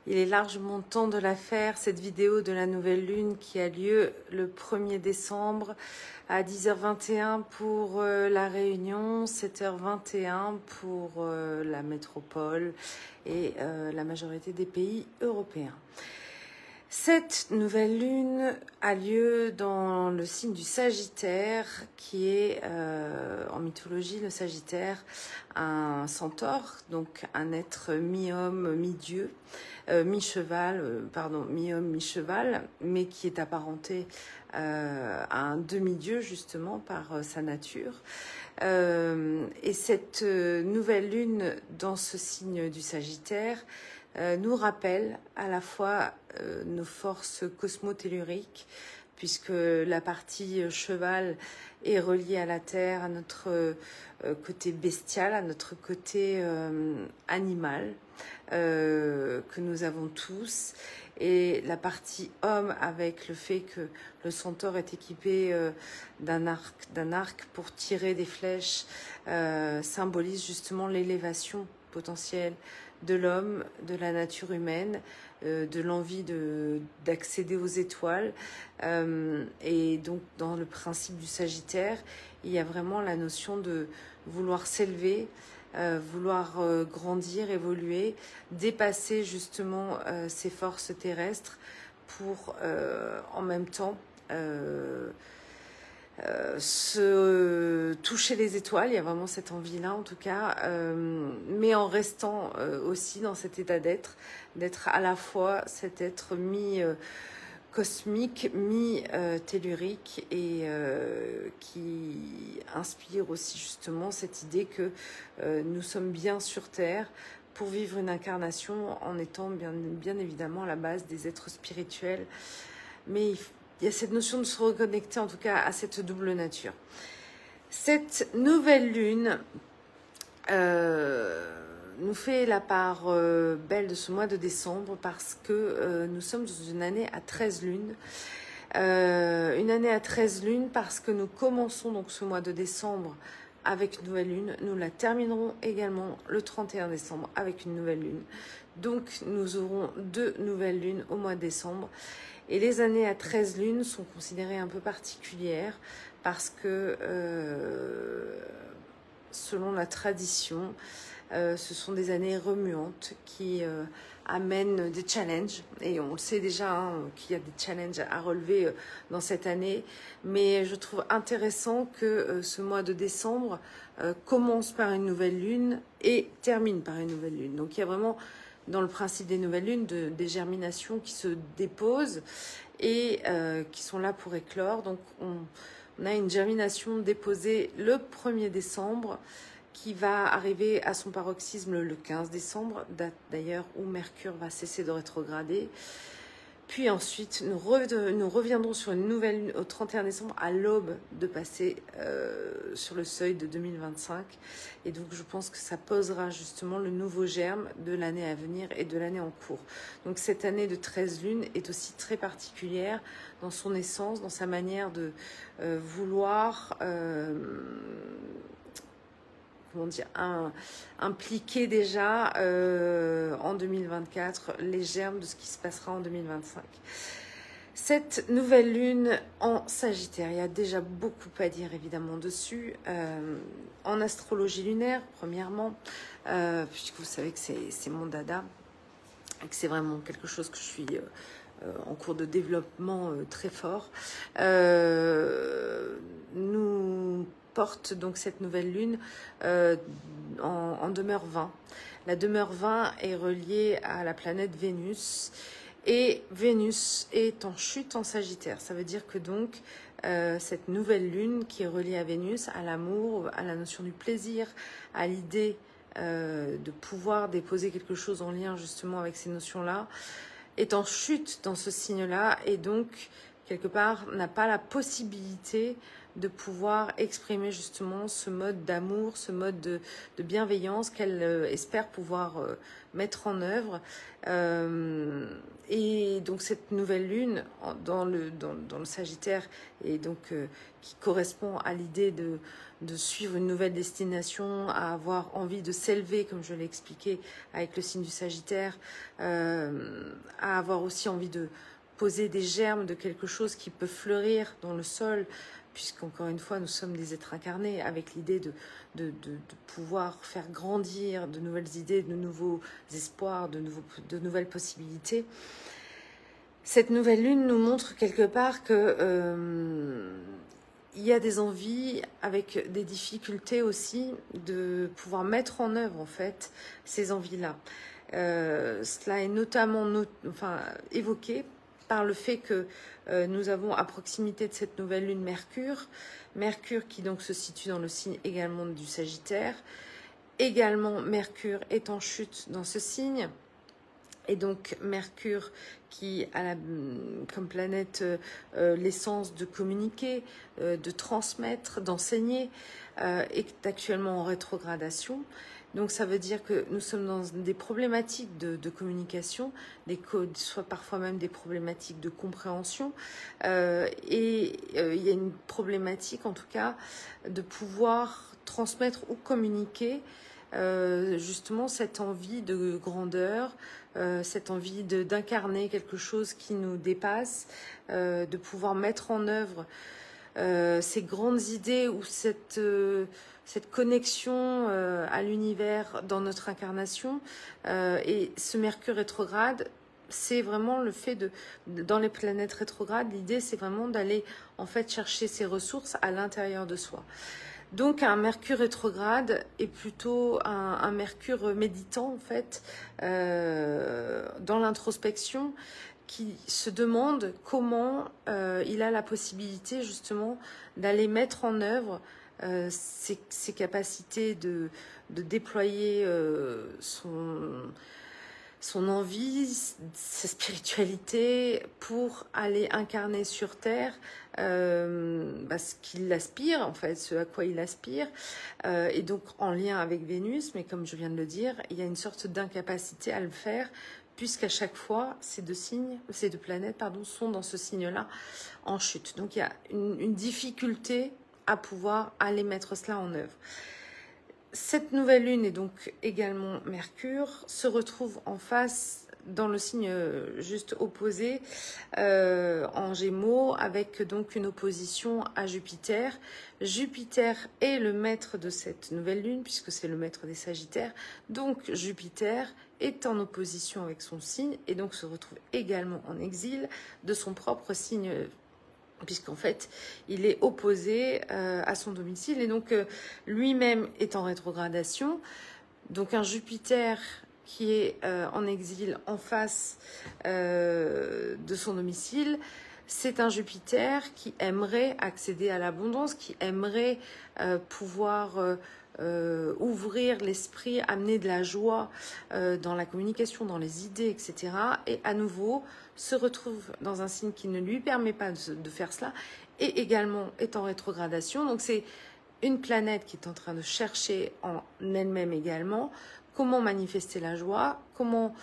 Il est largement temps de la faire, cette vidéo de la nouvelle lune qui a lieu le 1er décembre à 10h21 pour La Réunion, 7h21 pour la métropole et la majorité des pays européens. Cette nouvelle lune a lieu dans le signe du Sagittaire, qui est en mythologie le Sagittaire, un centaure, donc un être mi-homme, mi-dieu, mi-cheval, mi-homme, mi-cheval, mais qui est apparenté à un demi-dieu justement par sa nature. Et cette nouvelle lune dans ce signe du Sagittaire nous rappelle à la fois nos forces cosmotelluriques, puisque la partie cheval est reliée à la terre, à notre côté bestial, à notre côté animal que nous avons tous, et la partie homme avec le fait que le centaure est équipé d'un arc pour tirer des flèches, symbolise justement l'élévation potentielle de l'homme, de la nature humaine, de l'envie d'accéder aux étoiles. Et donc, dans le principe du Sagittaire, il y a vraiment la notion de vouloir s'élever, vouloir grandir, évoluer, dépasser justement ces forces terrestres pour, en même temps, se toucher les étoiles. Il y a vraiment cette envie-là en tout cas, mais en restant aussi dans cet état d'être à la fois cet être mi-cosmique, mi-tellurique, et qui inspire aussi justement cette idée que nous sommes bien sur Terre pour vivre une incarnation en étant bien évidemment à la base des êtres spirituels, mais il y a cette notion de se reconnecter en tout cas à cette double nature. Cette nouvelle lune nous fait la part belle de ce mois de décembre parce que nous sommes dans une année à 13 lunes. Une année à 13 lunes parce que nous commençons donc ce mois de décembre avec une nouvelle lune. Nous la terminerons également le 31 décembre avec une nouvelle lune. Donc nous aurons 2 nouvelles lunes au mois de décembre. Et les années à 13 lunes sont considérées un peu particulières parce que, selon la tradition, ce sont des années remuantes qui amènent des challenges. Et on le sait déjà qu'il y a des challenges à relever dans cette année. Mais je trouve intéressant que ce mois de décembre commence par une nouvelle lune et termine par une nouvelle lune. Donc il y a vraiment, dans le principe des nouvelles lunes, des germinations qui se déposent et qui sont là pour éclore. Donc on a une germination déposée le 1er décembre qui va arriver à son paroxysme le 15 décembre, date d'ailleurs où Mercure va cesser de rétrograder. Puis ensuite, nous reviendrons sur une nouvelle lune au 31 décembre à l'aube de passer sur le seuil de 2025. Et donc, je pense que ça posera justement le nouveau germe de l'année à venir et de l'année en cours. Donc, cette année de 13 lunes est aussi très particulière dans son essence, dans sa manière de vouloir... impliquer déjà en 2024 les germes de ce qui se passera en 2025. Cette nouvelle lune en Sagittaire, il y a déjà beaucoup à dire évidemment dessus. En astrologie lunaire, premièrement, puisque vous savez que c'est mon dada et que c'est vraiment quelque chose que je suis en cours de développement très fort. Nous porte donc cette nouvelle lune en demeure 20. La demeure 20 est reliée à la planète Vénus et Vénus est en chute en Sagittaire. Ça veut dire que donc cette nouvelle lune qui est reliée à Vénus, à l'amour, à la notion du plaisir, à l'idée de pouvoir déposer quelque chose en lien justement avec ces notions-là, est en chute dans ce signe-là et donc quelque part n'a pas la possibilité de pouvoir exprimer justement ce mode d'amour, ce mode de bienveillance qu'elle espère pouvoir mettre en œuvre. Et donc cette nouvelle lune dans le Sagittaire, et donc qui correspond à l'idée de suivre une nouvelle destination, à avoir envie de s'élever, comme je l'ai expliqué avec le signe du Sagittaire, à avoir aussi envie de poser des germes de quelque chose qui peut fleurir dans le sol, puisqu'encore une fois, nous sommes des êtres incarnés, avec l'idée de pouvoir faire grandir de nouvelles idées, de nouveaux espoirs, de nouvelles possibilités. Cette nouvelle lune nous montre quelque part que il y a des envies avec des difficultés aussi de pouvoir mettre en œuvre en fait ces envies-là. Cela est notamment évoqué par le fait que nous avons à proximité de cette nouvelle lune Mercure qui donc se situe dans le signe également du Sagittaire. Également, Mercure est en chute dans ce signe. Et donc Mercure qui a comme planète l'essence de communiquer, de transmettre, d'enseigner, est actuellement en rétrogradation. Donc ça veut dire que nous sommes dans des problématiques de communication, soit parfois même des problématiques de compréhension. Il y a une problématique en tout cas de pouvoir transmettre ou communiquer justement cette envie de grandeur, cette envie d'incarner quelque chose qui nous dépasse, de pouvoir mettre en œuvre ces grandes idées ou cette connexion à l'univers dans notre incarnation. Et ce Mercure rétrograde, c'est vraiment le fait dans les planètes rétrogrades, l'idée c'est vraiment d'aller en fait chercher ses ressources à l'intérieur de soi. Donc un Mercure rétrograde est plutôt un Mercure méditant en fait, dans l'introspection, qui se demande comment il a la possibilité justement d'aller mettre en œuvre ses capacités de déployer son envie, sa spiritualité pour aller incarner sur Terre ce qu'il aspire, en fait, ce à quoi il aspire. Et donc en lien avec Vénus, mais comme je viens de le dire, il y a une sorte d'incapacité à le faire, puisqu'à chaque fois, ces deux planètes, sont dans ce signe-là en chute. Donc il y a une difficulté à pouvoir aller mettre cela en œuvre. Cette nouvelle lune et donc également Mercure se retrouve en face dans le signe juste opposé en Gémeaux, avec donc une opposition à Jupiter. Jupiter est le maître de cette nouvelle lune puisque c'est le maître des Sagittaires. Donc Jupiter est en opposition avec son signe et donc se retrouve également en exil de son propre signe, puisqu'en fait, il est opposé à son domicile. Et donc, lui-même est en rétrogradation. Donc, un Jupiter qui est en exil en face de son domicile, c'est un Jupiter qui aimerait accéder à l'abondance, qui aimerait pouvoir ouvrir l'esprit, amener de la joie dans la communication, dans les idées, etc. Et à nouveau, se retrouve dans un signe qui ne lui permet pas de faire cela, et également est en rétrogradation. Donc c'est une planète qui est en train de chercher en elle-même également comment manifester la joie, comment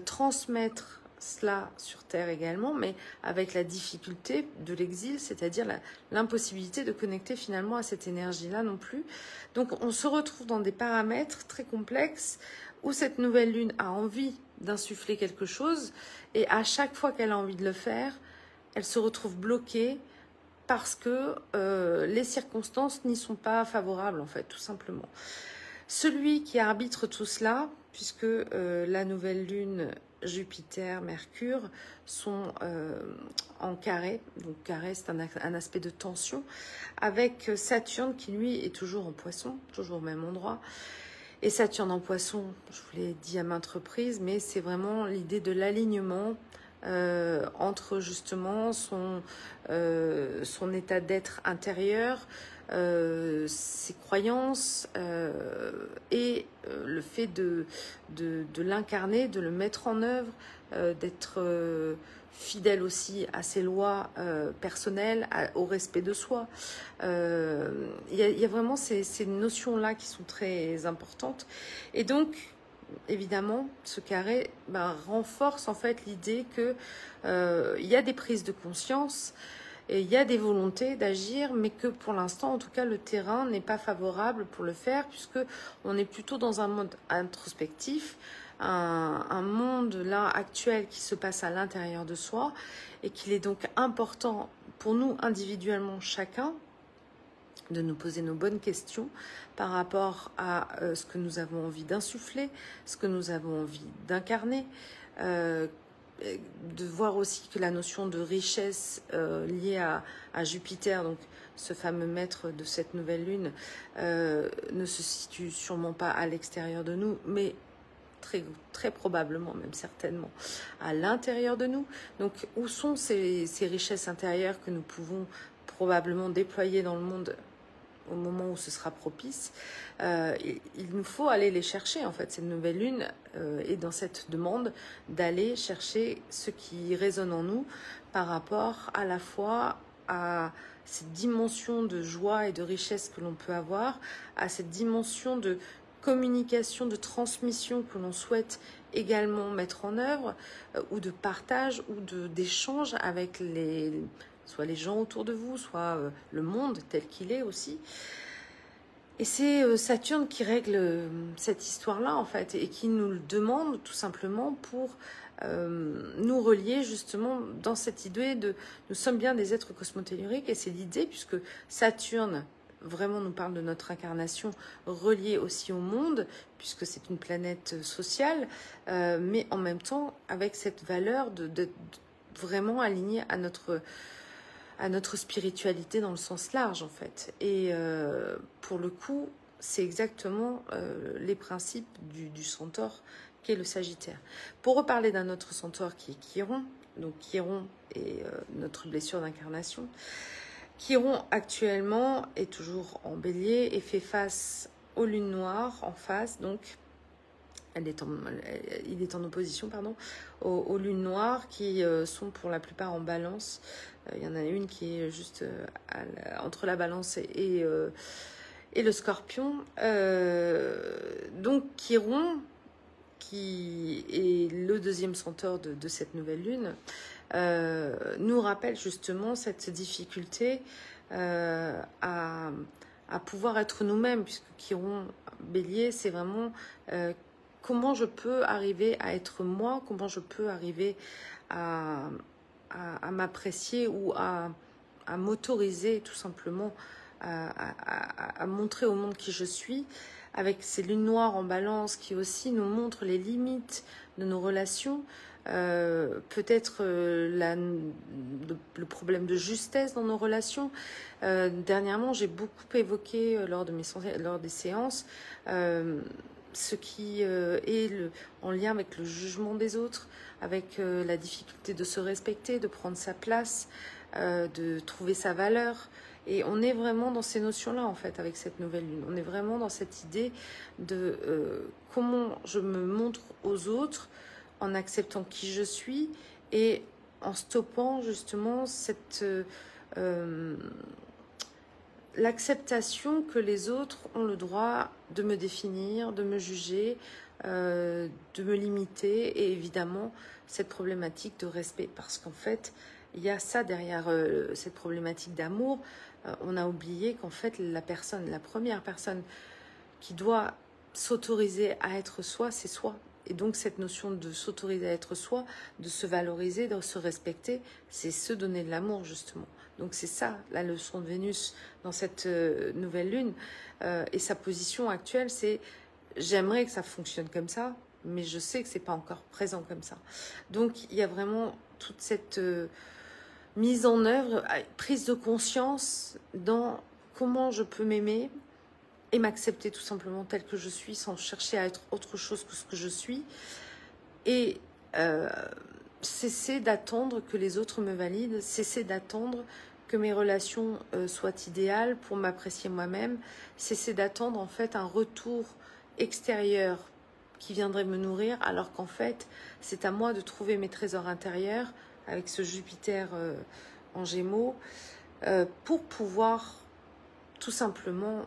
transmettre cela sur Terre également, mais avec la difficulté de l'exil, c'est-à-dire l'impossibilité de connecter finalement à cette énergie-là non plus. Donc on se retrouve dans des paramètres très complexes où cette nouvelle lune a envie d'insuffler quelque chose, et à chaque fois qu'elle a envie de le faire, elle se retrouve bloquée parce que les circonstances n'y sont pas favorables en fait, tout simplement. Celui qui arbitre tout cela, puisque la nouvelle lune, Jupiter, Mercure sont en carré. Donc carré, c'est un aspect de tension, avec Saturne qui lui est toujours en Poisson, toujours au même endroit. Et Saturne en Poisson, je vous l'ai dit à maintes reprises, mais c'est vraiment l'idée de l'alignement entre justement son état d'être intérieur, ses croyances et le fait de l'incarner, de le mettre en œuvre, d'être fidèle aussi à ses lois personnelles, au respect de soi. Il y a vraiment ces notions-là qui sont très importantes. Et donc, évidemment, ce carré renforce en fait l'idée que il y a des prises de conscience, et il y a des volontés d'agir, mais que pour l'instant, en tout cas, le terrain n'est pas favorable pour le faire, puisque on est plutôt dans un monde introspectif, un monde là actuel qui se passe à l'intérieur de soi, et qu'il est donc important pour nous individuellement chacun de nous poser nos bonnes questions par rapport à ce que nous avons envie d'insuffler, ce que nous avons envie d'incarner, de voir aussi que la notion de richesse liée à Jupiter, donc ce fameux maître de cette nouvelle lune, ne se situe sûrement pas à l'extérieur de nous, mais très probablement, même certainement, à l'intérieur de nous. Donc, où sont ces richesses intérieures que nous pouvons probablement déployer dans le monde au moment où ce sera propice? Il nous faut aller les chercher, en fait. Cette nouvelle lune est dans cette demande d'aller chercher ce qui résonne en nous par rapport à la fois à cette dimension de joie et de richesse que l'on peut avoir, à cette dimension de communication, de transmission que l'on souhaite également mettre en œuvre, ou de partage, ou d'échange avec soit les gens autour de vous, soit le monde tel qu'il est aussi. Et c'est Saturne qui règle cette histoire-là, en fait, et qui nous le demande tout simplement pour nous relier justement dans cette idée de nous sommes bien des êtres cosmotelluriques, et c'est l'idée, puisque Saturne vraiment nous parle de notre incarnation reliée aussi au monde, puisque c'est une planète sociale, mais en même temps avec cette valeur de vraiment alignée à notre spiritualité dans le sens large, en fait. Et pour le coup, c'est exactement les principes du centaure qui est le Sagittaire. Pour reparler d'un autre centaure qui est Chiron, donc Chiron est notre blessure d'incarnation. Chiron actuellement est toujours en bélier et fait face aux lunes noires en face, donc il est en opposition aux lunes noires qui sont pour la plupart en balance. Il y en a une qui est juste entre la balance et le scorpion. Donc Chiron, qui est le deuxième centaure de cette nouvelle lune, nous rappelle justement cette difficulté à pouvoir être nous-mêmes, puisque Chiron bélier, c'est vraiment comment je peux arriver à être moi, comment je peux arriver à m'apprécier ou à m'autoriser tout simplement à montrer au monde qui je suis, avec ces lunes noires en balance qui aussi nous montrent les limites de nos relations, peut-être le problème de justesse dans nos relations. Dernièrement, j'ai beaucoup évoqué lors des séances ce qui est en lien avec le jugement des autres, avec la difficulté de se respecter, de prendre sa place, de trouver sa valeur. Et on est vraiment dans ces notions-là, en fait, avec cette nouvelle lune. On est vraiment dans cette idée de comment je me montre aux autres en acceptant qui je suis et en stoppant justement l'acceptation que les autres ont le droit de me définir, de me juger, de me limiter, et évidemment cette problématique de respect, parce qu'en fait il y a ça derrière cette problématique d'amour. On a oublié qu'en fait la première personne qui doit s'autoriser à être soi, c'est soi. Et donc cette notion de s'autoriser à être soi, de se valoriser, de se respecter, c'est se donner de l'amour justement. Donc c'est ça la leçon de Vénus dans cette nouvelle lune. Et sa position actuelle, c'est j'aimerais que ça fonctionne comme ça, mais je sais que c'est pas encore présent comme ça. Donc il y a vraiment toute cette mise en œuvre, prise de conscience dans comment je peux m'aimer et m'accepter tout simplement tel que je suis, sans chercher à être autre chose que ce que je suis, et cesser d'attendre que les autres me valident, cesser d'attendre que mes relations soient idéales, pour m'apprécier moi-même, cesser d'attendre en fait un retour extérieur qui viendrait me nourrir, alors qu'en fait, c'est à moi de trouver mes trésors intérieurs avec ce Jupiter en Gémeaux pour pouvoir tout simplement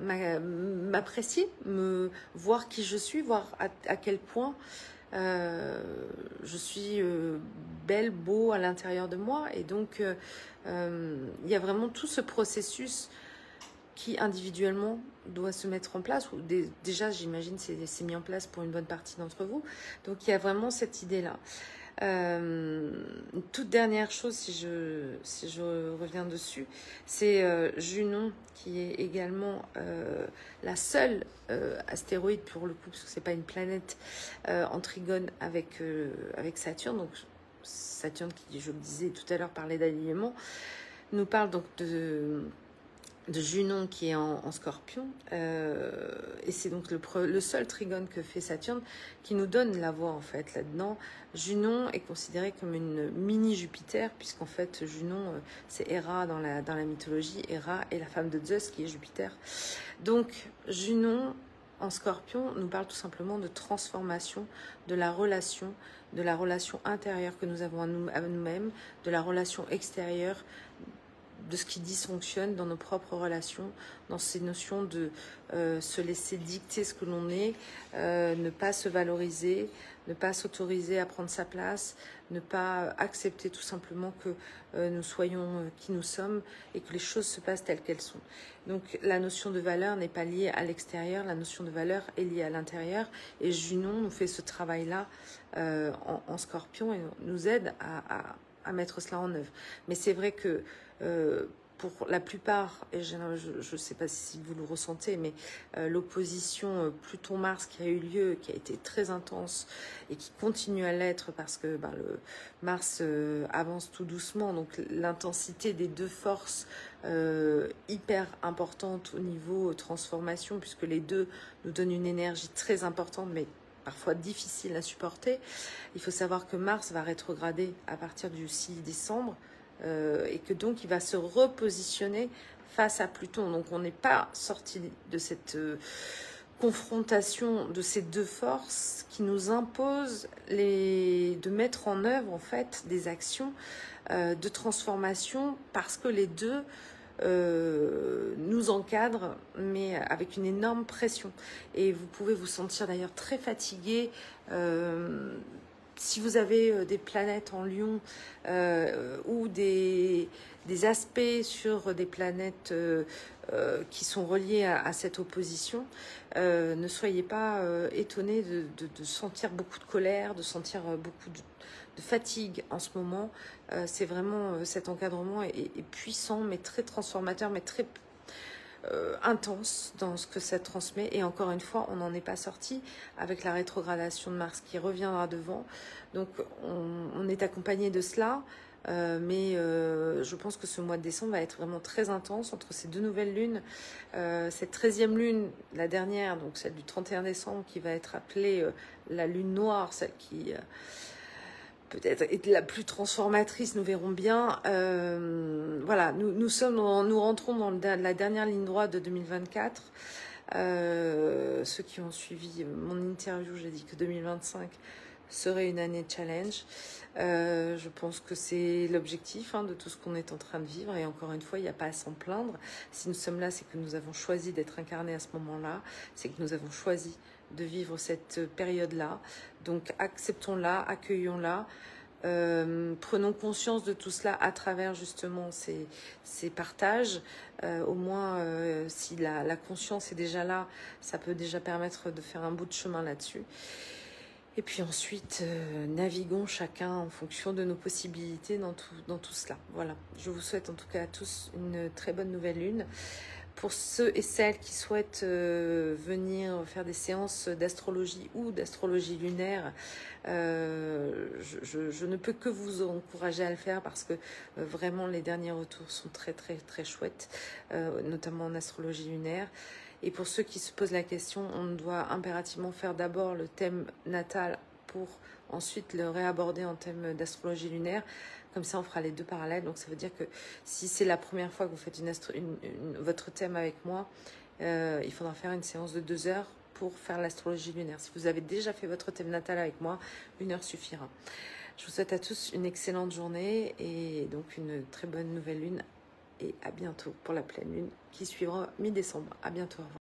m'apprécier, me voir qui je suis, voir à quel point je suis belle, beau à l'intérieur de moi. Et donc, il y a vraiment tout ce processus qui individuellement doit se mettre en place. Ou déjà, j'imagine, c'est mis en place pour une bonne partie d'entre vous. Donc, il y a vraiment cette idée-là. Une toute dernière chose, si je reviens dessus, c'est Junon, qui est également la seule astéroïde pour le coup, parce que c'est pas une planète en trigone avec Saturne. Donc Saturne, qui, je le disais tout à l'heure, parlait d'alignement, nous parle donc de Junon qui est en Scorpion, et c'est donc le seul trigone que fait Saturne qui nous donne la voie en fait là-dedans. Junon est considéré comme une mini Jupiter, puisqu'en fait Junon c'est Héra dans la mythologie. Héra est la femme de Zeus qui est Jupiter. Donc Junon en Scorpion nous parle tout simplement de transformation de la relation intérieure que nous avons à nous-mêmes, de la relation extérieure, de ce qui dysfonctionne dans nos propres relations, dans ces notions de se laisser dicter ce que l'on est, ne pas se valoriser, ne pas s'autoriser à prendre sa place, ne pas accepter tout simplement que nous soyons qui nous sommes et que les choses se passent telles qu'elles sont. Donc la notion de valeur n'est pas liée à l'extérieur, la notion de valeur est liée à l'intérieur, et Junon nous fait ce travail-là en Scorpion et nous aide à mettre cela en œuvre. Mais c'est vrai que pour la plupart, et je ne sais pas si vous le ressentez, mais l'opposition Pluton-Mars qui a eu lieu, qui a été très intense et qui continue à l'être parce que le Mars avance tout doucement, donc l'intensité des deux forces hyper importante au niveau transformation, puisque les deux nous donnent une énergie très importante, mais parfois difficile à supporter. Il faut savoir que Mars va rétrograder à partir du 6 décembre et que donc il va se repositionner face à Pluton. Donc on n'est pas sorti de cette confrontation de ces deux forces qui nous imposent de mettre en œuvre en fait des actions de transformation, parce que les deux nous encadrent, mais avec une énorme pression. Et vous pouvez vous sentir d'ailleurs très fatigué. Si vous avez des planètes en Lion ou des aspects sur des planètes qui sont reliés à cette opposition, ne soyez pas étonnés de sentir beaucoup de colère, de sentir beaucoup de fatigue en ce moment. C'est vraiment cet encadrement est puissant, mais très transformateur, mais très intense dans ce que ça transmet. Et encore une fois, on n'en est pas sorti avec la rétrogradation de Mars qui reviendra devant. Donc on est accompagné de cela, mais je pense que ce mois de décembre va être vraiment très intense entre ces deux nouvelles lunes. Cette 13e lune, la dernière, donc celle du 31 décembre, qui va être appelée la lune noire, celle qui peut-être est la plus transformatrice, nous verrons bien. Voilà, nous rentrons dans la dernière ligne droite de 2024. Ceux qui ont suivi mon interview, j'ai dit que 2025 serait une année de challenge. Je pense que c'est l'objectif de tout ce qu'on est en train de vivre. Et encore une fois, il n'y a pas à s'en plaindre. Si nous sommes là, c'est que nous avons choisi d'être incarnés à ce moment-là. C'est que nous avons choisi de vivre cette période-là. Donc acceptons-la, accueillons-la, prenons conscience de tout cela à travers justement ces partages. Au moins, si la conscience est déjà là, ça peut déjà permettre de faire un bout de chemin là-dessus. Et puis ensuite, naviguons chacun en fonction de nos possibilités dans tout cela. Voilà, je vous souhaite en tout cas à tous une très bonne nouvelle lune. Pour ceux et celles qui souhaitent venir faire des séances d'astrologie ou d'astrologie lunaire, je ne peux que vous encourager à le faire, parce que vraiment les derniers retours sont très très très chouettes, notamment en astrologie lunaire. Et pour ceux qui se posent la question, on doit impérativement faire d'abord le thème natal pour ensuite le réaborder en thème d'astrologie lunaire. Comme ça, on fera les deux parallèles. Donc, ça veut dire que si c'est la première fois que vous faites votre thème avec moi, il faudra faire une séance de 2 heures pour faire l'astrologie lunaire. Si vous avez déjà fait votre thème natal avec moi, 1 heure suffira. Je vous souhaite à tous une excellente journée et donc une très bonne nouvelle lune. Et à bientôt pour la pleine lune qui suivra mi-décembre. À bientôt. Au revoir.